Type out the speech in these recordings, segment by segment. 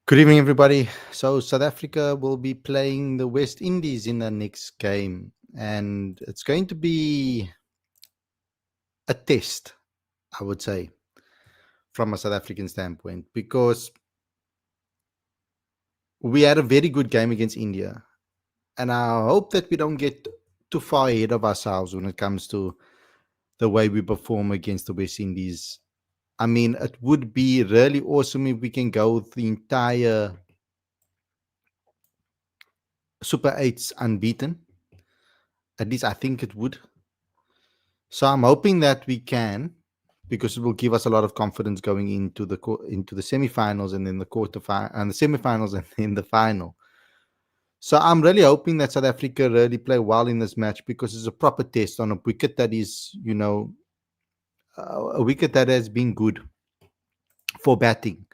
Good evening, everybody. So, South Africa will be playing the West Indies in the next game, and it's going to be a test, I would say, from a South African standpoint, because we had a very good game against India, and I hope that we don't get too far ahead of ourselves when it comes to the way we perform against the West Indies. I mean, it would be really awesome if we can go the entire Super 8s unbeaten. At least I think it would. So I'm hoping that we can, because it will give us a lot of confidence going into the semifinals and then the quarterfinal and the semifinals and then the final. So I'm really hoping that South Africa really play well in this match, because it's a proper test on a wicket that is, a wicket that has been good for batting.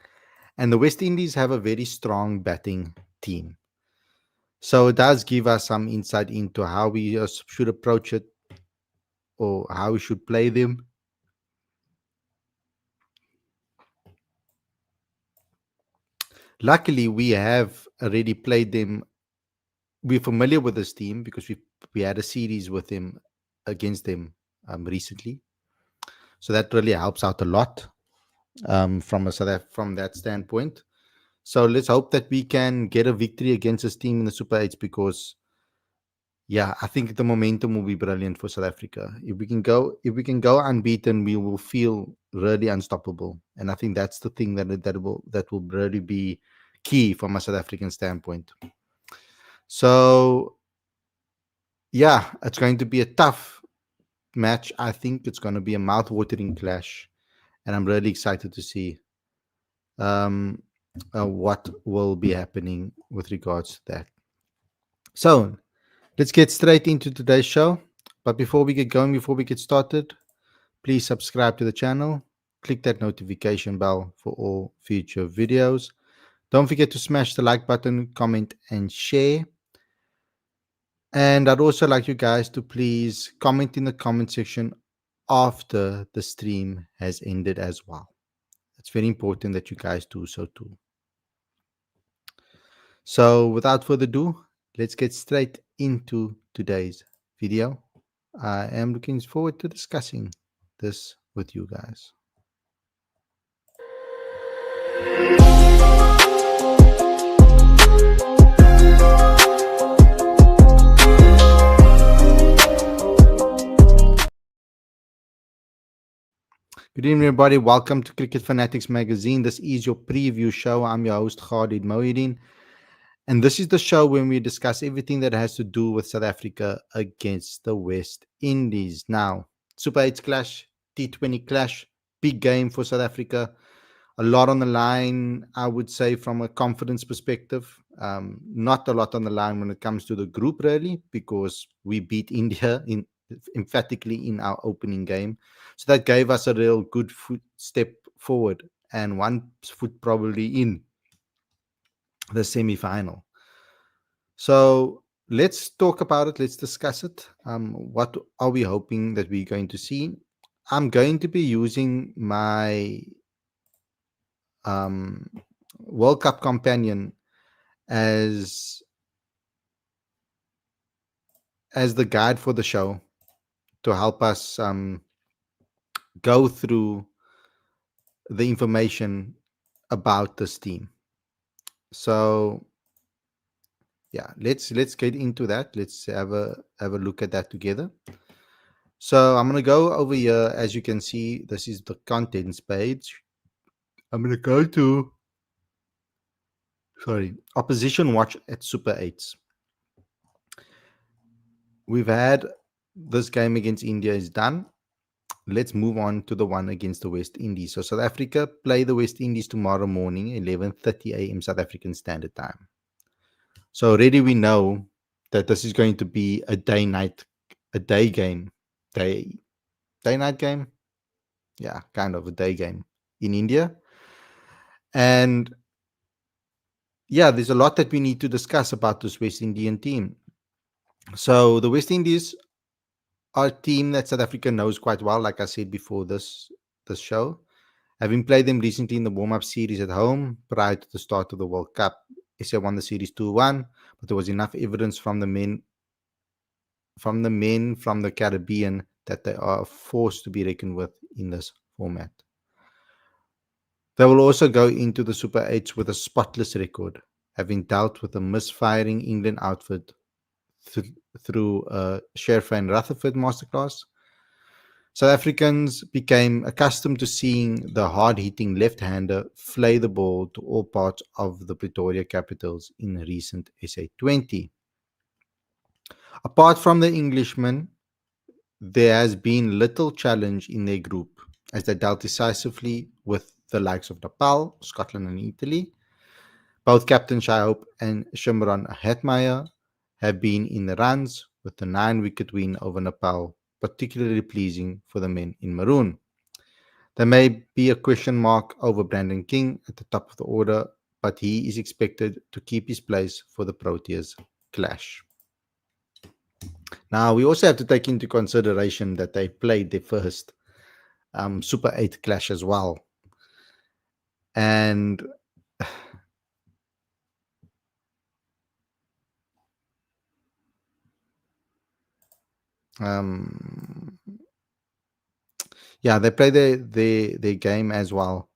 And the West Indies have a very strong batting team. So it does give us some insight into how we should approach it, or how we should play them. Luckily, we have already played them. We're familiar with this team because we had a series with them, against them, recently. So that really helps out a lot, from that standpoint. So let's hope that we can get a victory against this team in the Super 8s, because yeah, I think the momentum will be brilliant for South Africa. If we can go unbeaten, we will feel really unstoppable. And I think that's the thing that will really be key from a South African standpoint. So yeah, it's going to be a tough match. I think it's going to be a mouth-watering clash, and I'm really excited to see um, what will be happening with regards to that. So let's get straight into today's show. But before we get going, before we get started, please subscribe to the channel. Click that notification bell for all future videos. Don't forget to smash the like button, comment, and share. And I'd also like you guys to please comment in the comment section after the stream has ended as well. It's very important that you guys do so too. So without further ado, let's get straight into today's video. I am looking forward to discussing this with you guys. Good evening, everybody. Welcome to Cricket Fanatics Magazine. This is your preview show. I'm your host, Khalid. And this is the show when we discuss everything that has to do with South Africa against the West Indies. Now, Super 8 clash, T20 clash, big game for South Africa. A lot on the line, I would say, from a confidence perspective. Not a lot on the line when it comes to the group, really, because we beat India emphatically in our opening game. So that gave us a real good step forward, and one foot probably in the semi-final. So let's talk about it. Let's discuss it. What are we hoping that we're going to see? I'm going to be using my World Cup companion as the guide for the show, to help us go through the information about this team. So yeah, let's get into that. Let's have a look at that together. So I'm gonna go over here. As you can see, this is the contents page. I'm gonna go to opposition watch at Super 8s. We've had this game against India is done. Let's move on to the one against the West Indies. So South Africa play the West Indies tomorrow morning, 11:30 a.m. South African Standard Time. So already we know that this is going to be a day night game. Day night game? Yeah, kind of a day game in India. And yeah, there's a lot that we need to discuss about this West Indian team. So the West Indies are a team that South Africa knows quite well, like I said before this show. Having played them recently in the warm-up series at home prior to the start of the World Cup, SA won the series 2-1, but there was enough evidence from the Caribbean that they are a force to be reckoned with in this format. They will also go into the Super 8s with a spotless record, having dealt with a misfiring England outfit th- through Sherfa and Rutherford masterclass. South Africans became accustomed to seeing the hard-hitting left-hander flay the ball to all parts of the Pretoria Capitals in recent SA20. Apart from the Englishmen, there has been little challenge in their group as they dealt decisively with the likes of Nepal, Scotland, and Italy. Both Captain Shaihope and Shimron Hetmeyer have been in the runs, with the 9-wicket win over Nepal particularly pleasing for the men in maroon. There may be a question mark over Brandon King at the top of the order, but he is expected to keep his place for the Proteas clash. Now, we also have to take into consideration that they played their first Super 8 clash as well. And um, yeah, they played their game as well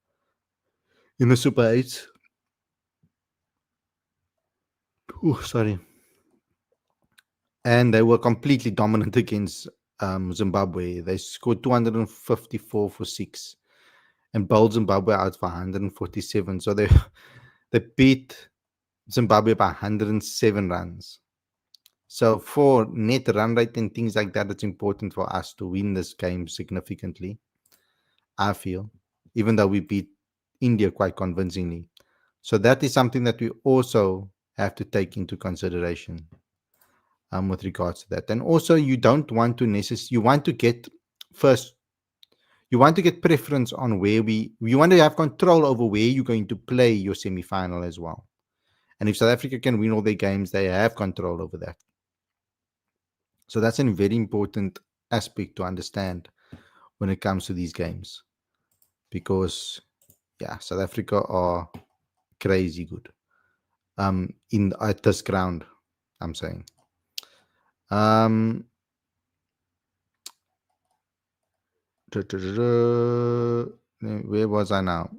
in the Super 8. Oh, sorry. And they were completely dominant against Zimbabwe. They scored 254 for 6 and bowled Zimbabwe out for 147. So they beat Zimbabwe by 107 runs. So for net run rate and things like that, it's important for us to win this game significantly, I feel, even though we beat India quite convincingly. So that is something that we also have to take into consideration with regards to that. And also, you don't want to you want to get first, you want to get preference on where you want to have control over where you're going to play your semi-final as well. And if South Africa can win all their games, they have control over that. So that's a very important aspect to understand when it comes to these games, because yeah, South Africa are crazy good in at this ground, I'm saying. Um where was I now?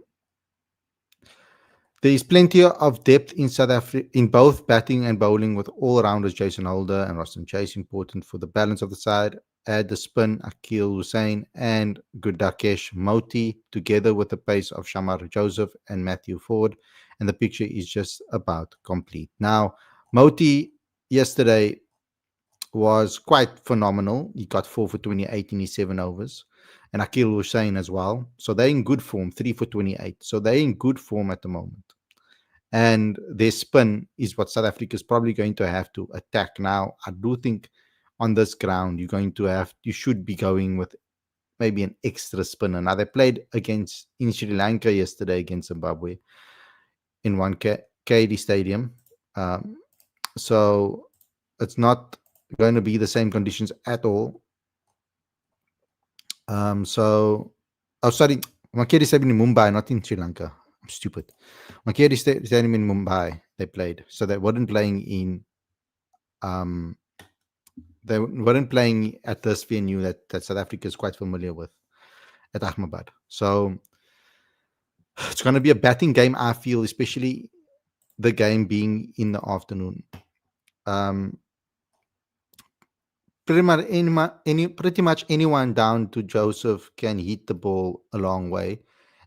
There is plenty of depth in South Africa in both batting and bowling, with all-rounders Jason Holder and Rostam Chase important for the balance of the side. Add the spin, Akil Hussain and Gudakesh Moti, together with the pace of Shamar Joseph and Matthew Ford, and the picture is just about complete. Now, Moti yesterday was quite phenomenal. He got 4 for 28 in his 7 overs, and Akil Hussain as well. So they're in good form, 3 for 28. So they're in good form at the moment. And their spin is what South Africa is probably going to have to attack. Now, I do think on this ground, you should be going with maybe an extra spinner. Now, they played in Sri Lanka yesterday against Zimbabwe in one KD Stadium. So it's not going to be the same conditions at all. Sorry, Makeri Stadium in Mumbai, not in Sri Lanka. I'm stupid. Makeri Stadium in Mumbai, they played. So they weren't playing at this venue that South Africa is quite familiar with at Ahmedabad. So it's going to be a batting game, I feel, especially the game being in the afternoon. Pretty much anyone down to Joseph can hit the ball a long way.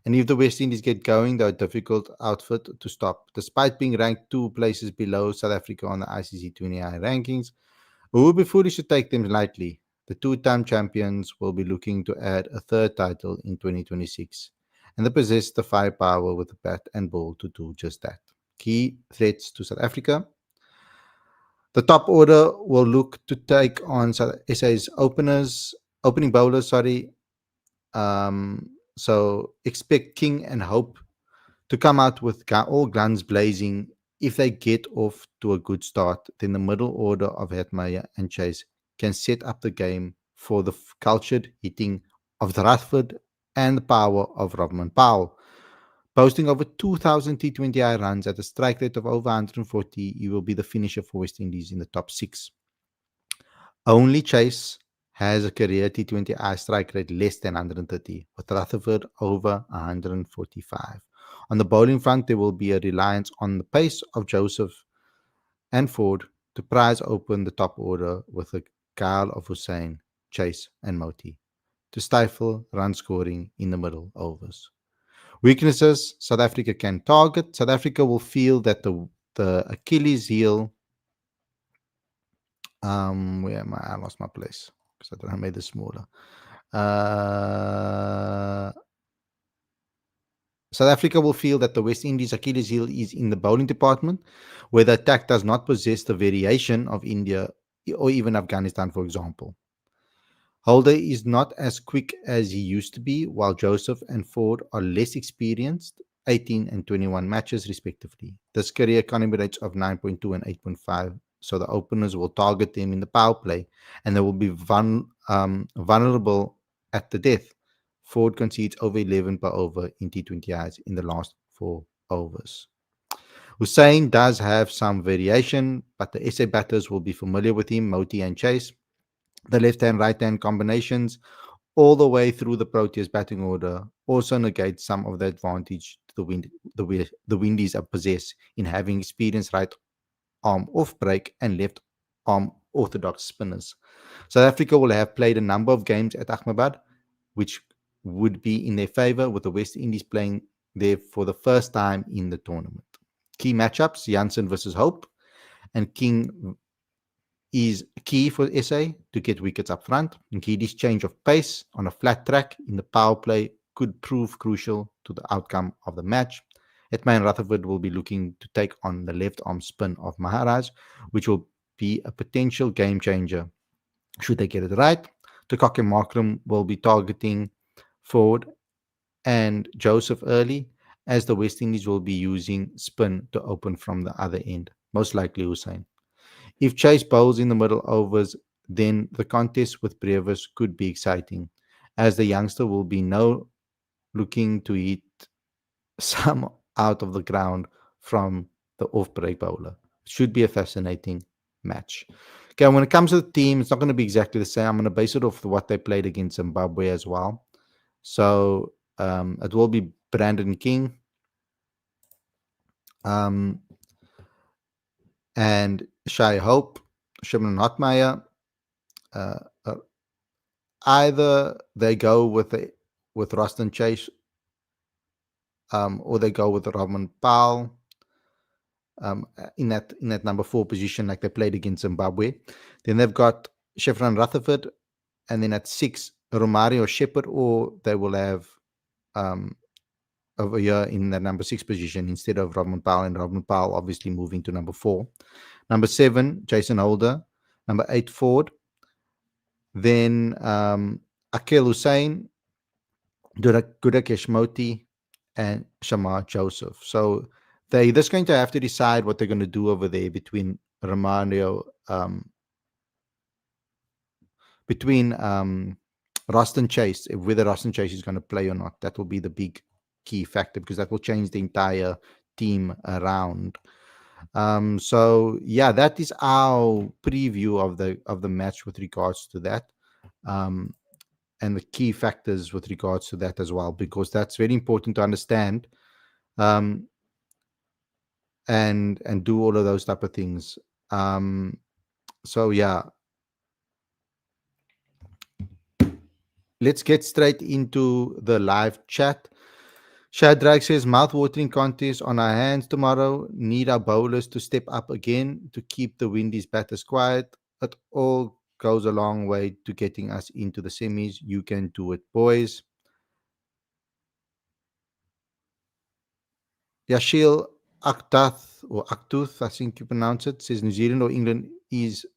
And if the West Indies get going, they're a difficult outfit to stop. Despite being ranked 2 places below South Africa on the ICC 20i rankings, it would be foolish to take them lightly. The 2-time champions will be looking to add a third title in 2026, and they possess the firepower with the bat and ball to do just that. Key threats to South Africa: the top order will look to take on SA's opening bowlers. So expect King and Hope to come out with all guns blazing. If they get off to a good start, then the middle order of Hetmeyer and Chase can set up the game for the cultured hitting of the Rutherford and the power of Robman Powell. Boasting over 2,000 T20I runs at a strike rate of over 140, he will be the finisher for West Indies in the top six. Only Chase has a career T20I strike rate less than 130, with Rutherford over 145. On the bowling front, there will be a reliance on the pace of Joseph and Ford to prize open the top order with a gale of Hussain, Chase, and Moti to stifle run scoring in the middle overs. Weaknesses South Africa can target. South Africa will feel that the Achilles heel. Where am I? I lost my place because I made this smaller. Uh, South Africa will feel that the West Indies Achilles heel is in the bowling department, where the attack does not possess the variation of India or even Afghanistan, for example. Holder is not as quick as he used to be, while Joseph and Ford are less experienced, 18 and 21 matches respectively. This career economy rates of 9.2 and 8.5, so the openers will target them in the power play and they will be vulnerable at the death. Ford concedes over 11 per over in T20Is in the last 4 overs. Hussain does have some variation, but the SA batters will be familiar with him, Moti and Chase. The left-hand, right-hand combinations all the way through the Proteas batting order also negate some of the advantage the Windies possess in having experienced right arm off break and left arm orthodox spinners. South Africa will have played a number of games at Ahmedabad, which would be in their favour, with the West Indies playing there for the first time in the tournament. Key matchups: Janssen versus Hope, and King is key for SA to get wickets up front. Nkidi's change of pace on a flat track in the power play could prove crucial to the outcome of the match. Hetman Rutherford will be looking to take on the left arm spin of Maharaj, which will be a potential game changer should they get it right. Tukak and Markram will be targeting Ford and Joseph early, as the West Indies will be using spin to open from the other end, most likely Hussain. If Chase bowls in the middle overs, then the contest with Brevis could be exciting, as the youngster will be now looking to hit some out of the ground from the off-break bowler. Should be a fascinating match. Okay, when it comes to the team, it's not going to be exactly the same. I'm going to base it off what they played against Zimbabwe as well. So it will be Brandon King and Shai Hope, Shimon Hotmeyer. Either they go with Ruston Chase or they go with Robman Powell in that number 4 position, like they played against Zimbabwe. Then they've got Shefran Rutherford, and then at 6 Romario Shepherd, or they will have over here in the number 6 position instead of Robman Powell, and Robman Powell obviously moving to number 4. Number 7, Jason Holder. Number 8, Ford. Then Akhil Hussain, Gudakesh Moti, and Shamar Joseph. So they're just going to have to decide what they're going to do over there between Ruston Chase, whether Ruston Chase is going to play or not. That will be the big key factor, because that will change the entire team around. So yeah, that is our preview of the match with regards to that. And the key factors with regards to that as well, because that's very important to understand and do all of those type of things. So yeah, let's get straight into the live chat. Shadrach says, mouth-watering contest on our hands tomorrow. Need our bowlers to step up again to keep the Windies batters quiet. It all goes a long way to getting us into the semis. You can do it, boys. Yashil Aktuth, I think you pronounce it, says New Zealand or England is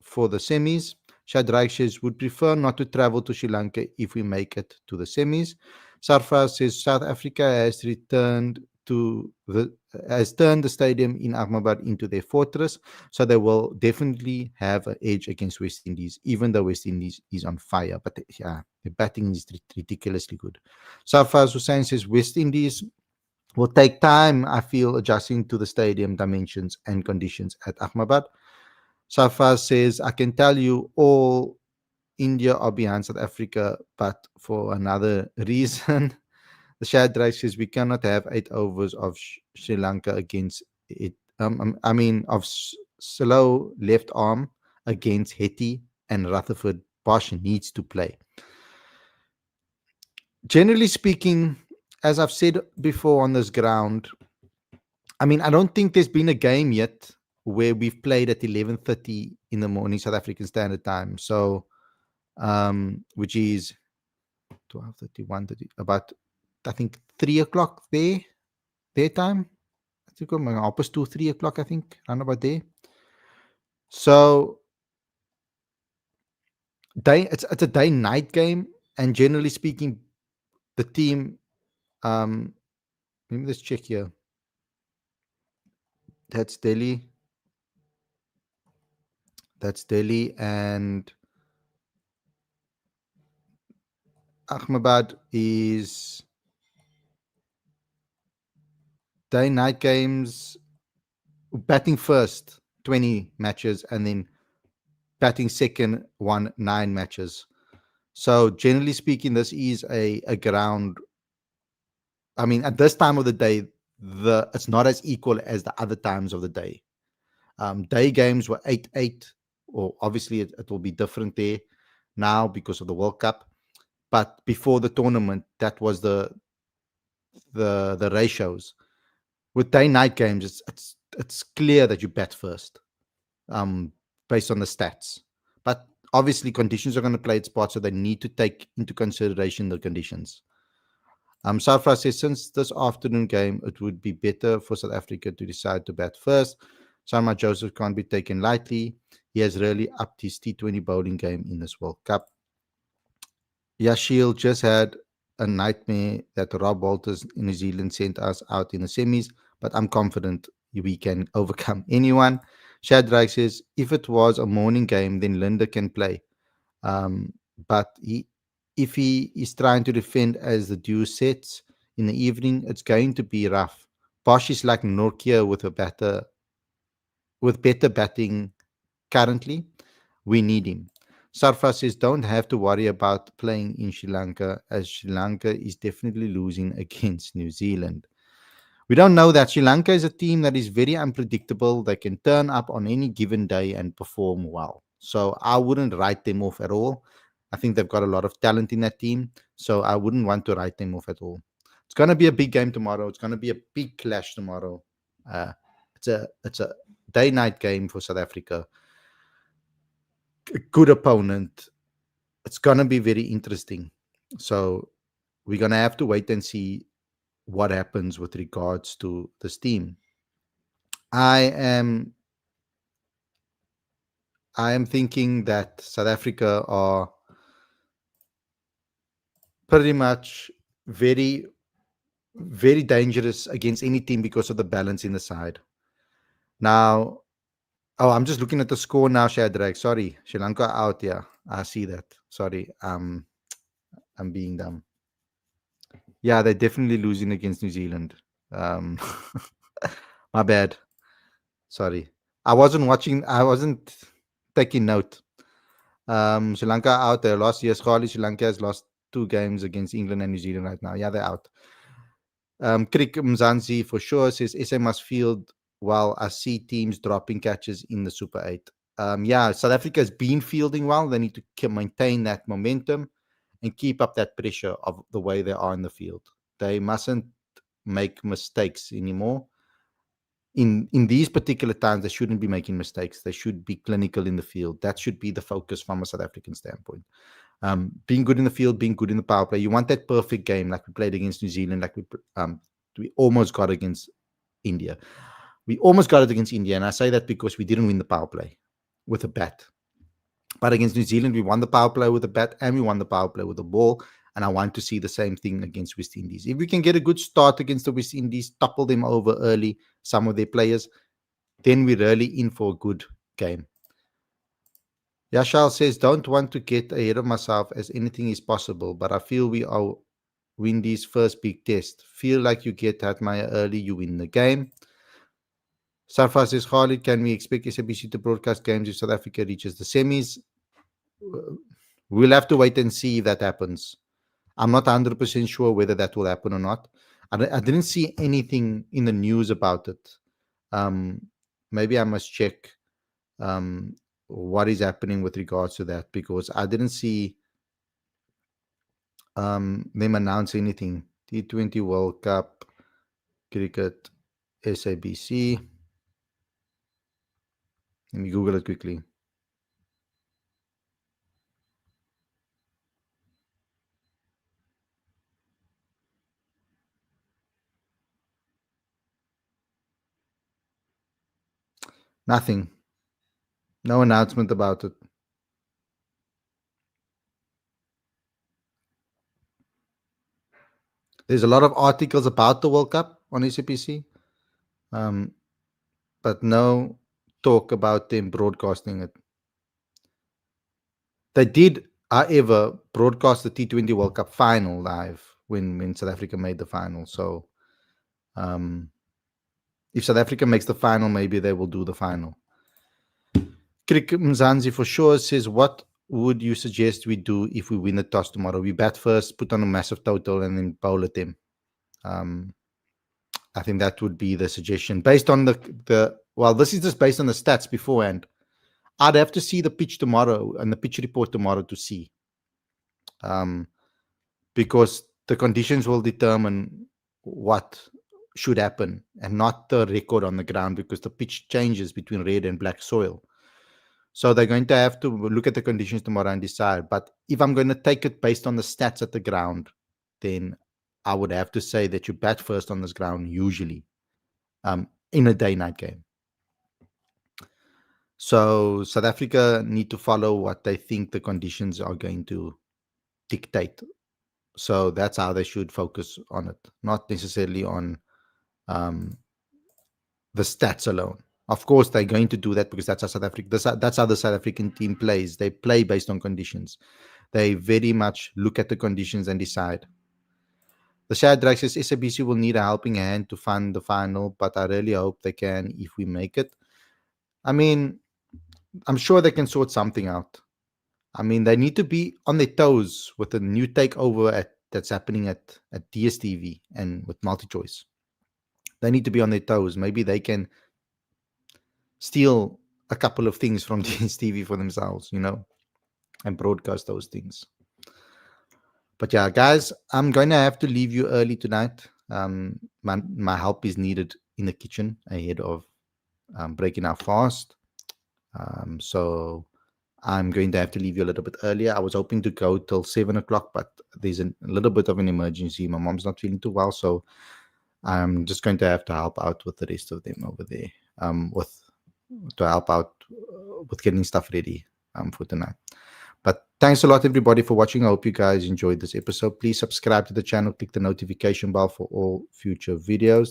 for the semis. Shadrach says, would prefer not to travel to Sri Lanka if we make it to the semis. Sarfraz says, South Africa has returned has turned the stadium in Ahmedabad into their fortress, so they will definitely have an edge against West Indies, even though West Indies is on fire. But yeah, the batting is ridiculously good. Safaz Hussain says West Indies will take time, I feel, adjusting to the stadium dimensions and conditions at Ahmedabad. Safaz says, I can tell you all India are behind South Africa, but for another reason. The Shadrach says we cannot have 8 overs of Sri Lanka against it. I mean, of slow left arm against Hetty and Rutherford. Bosch needs to play. Generally speaking, as I've said before on this ground, I mean, I don't think there's been a game yet where we've played at 11:30 in the morning South African Standard Time. So, which is 12:30, 1:30, about I think 3 o'clock their time. I think I'm opposite to 3 o'clock. I think around about there. So it's a day night game, and generally speaking, the team. Um, Let me just check here. That's Delhi. That's Delhi, and Ahmedabad is day night games. Batting first 20 matches, and then batting second 9 matches. So generally speaking, this is a ground. I mean, at this time of the day, it's not as equal as the other times of the day. Day games were 8-8, or obviously it will be different there now because of the World Cup. But before the tournament, that was the ratios. With day night games, it's clear that you bat first, based on the stats. But obviously, conditions are going to play its part, so they need to take into consideration the conditions. Safra says, since this afternoon game, it would be better for South Africa to decide to bat first. Sarma Joseph can't be taken lightly. He has really upped his T20 bowling game in this World Cup. Yashil just had a nightmare that Rob Walters in New Zealand sent us out in the semis, but I'm confident we can overcome anyone. Shadrach says, if it was a morning game, then Linda can play. But if he is trying to defend as the dew sets in the evening, it's going to be rough. Bosch is like Nokia with better batting currently. We need him. Sarfa says, don't have to worry about playing in Sri Lanka, as Sri Lanka is definitely losing against New Zealand. We don't know that. Sri Lanka is a team that is very unpredictable. They can turn up on any given day and perform well. So I wouldn't write them off at all. I think they've got a lot of talent in that team. So I wouldn't want to write them off at all. It's going to be a big game tomorrow. It's going to be a big clash tomorrow. It's a day-night game for South Africa. A good opponent. It's going to be very interesting. So we're going to have to wait and see what happens with regards to this team. I am thinking that South Africa are pretty much very, very dangerous against any team because of the balance in the side. Now, I'm just looking at the score now, Shadrach. Sorry, Sri Lanka out. Yeah, I see that. Sorry, I'm being dumb. Yeah, they're definitely losing against New Zealand. My bad. Sorry. I wasn't taking note. Sri Lanka out. They lost. Yes, Khalid, Sri Lanka has lost 2 games against England and New Zealand right now. Yeah, they're out. Krik Mzansi for sure says SA must field while I see teams dropping catches in the Super 8. Yeah, South Africa has been fielding well. They need to maintain that momentum and keep up that pressure of the way they are in the field. They mustn't make mistakes anymore. In these particular times, they shouldn't be making mistakes. They should be clinical in the field. That should be the focus from a South African standpoint. Being good in the field, being good in the power play. You want that perfect game like we played against New Zealand, like we almost got against India. We almost got it against India, and I say that because we didn't win the power play with a bat. But against New Zealand, we won the power play with a bat, and we won the power play with a ball. And I want to see the same thing against West Indies. If we can get a good start against the West Indies, topple them over early, some of their players, then we're really in for a good game. Yashal says, don't want to get ahead of myself as anything is possible, but I feel we are win this first big test. Feel like you get Hatmaya early, you win the game. Sarfar says, Khalid, can we expect SABC to broadcast games if South Africa reaches the semis? We'll have to wait and see if that happens. I'm not 100% sure whether that will happen or not. I didn't see anything in the news about it. Maybe I must check what is happening with regards to that, because I didn't see them announce anything. T20 World Cup, cricket, SABC. Let me Google it quickly. Nothing. No announcement about it. There's a lot of articles about the World Cup on SABC, but no talk about them broadcasting it. They did, however, broadcast the T20 World Cup final live when South Africa made the final. So if South Africa makes the final, maybe they will do the final. Cricket Mzanzi for sure says, what would you suggest we do if we win the toss tomorrow? We bat first, put on a massive total, and then bowl at them. I think that would be the suggestion. Based on well, this is just based on the stats beforehand. I'd have to see the pitch tomorrow and the pitch report tomorrow to see. Because the conditions will determine what should happen and not the record on the ground, because the pitch changes between red and black soil. So they're going to have to look at the conditions tomorrow and decide. But if I'm going to take it based on the stats at the ground, then I would have to say that you bat first on this ground usually in a day-night game. So South Africa need to follow what they think the conditions are going to dictate. So that's how they should focus on it, not necessarily on the stats alone. Of course, they're going to do that because that's how that's how the South African team plays. They play based on conditions. They very much look at the conditions and decide. The Shad Drag says SABC will need a helping hand to fund the final, but I really hope they can if we make it. I mean, I'm sure they can sort something out. I mean, they need to be on their toes with the new takeover that's happening at DSTV and with MultiChoice. They need to be on their toes. Maybe they can steal a couple of things from DSTV for themselves, and broadcast those things. But yeah, guys, I'm going to have to leave you early tonight. My help is needed in the kitchen ahead of breaking our fast. So I'm going to have to leave you a little bit earlier. I was hoping to go till 7 o'clock, but there's a little bit of an emergency. My mom's not feeling too well, so I'm just going to have to help out with the rest of them over there, to help out with getting stuff ready for tonight. But thanks a lot, everybody, for watching. I hope you guys enjoyed this episode. Please subscribe to the channel, click the notification bell for all future videos.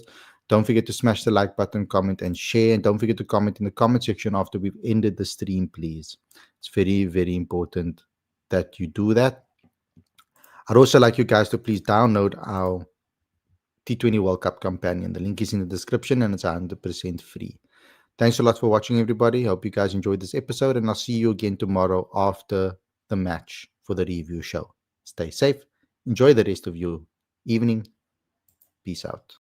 Don't forget to smash the like button, comment, and share. And don't forget to comment in the comment section after we've ended the stream, please. It's very, very important that you do that. I'd also like you guys to please download our T20 World Cup companion. The link is in the description and it's 100% free. Thanks a lot for watching, everybody. Hope you guys enjoyed this episode, and I'll see you again tomorrow after the match for the review show. Stay safe. Enjoy the rest of your evening. Peace out.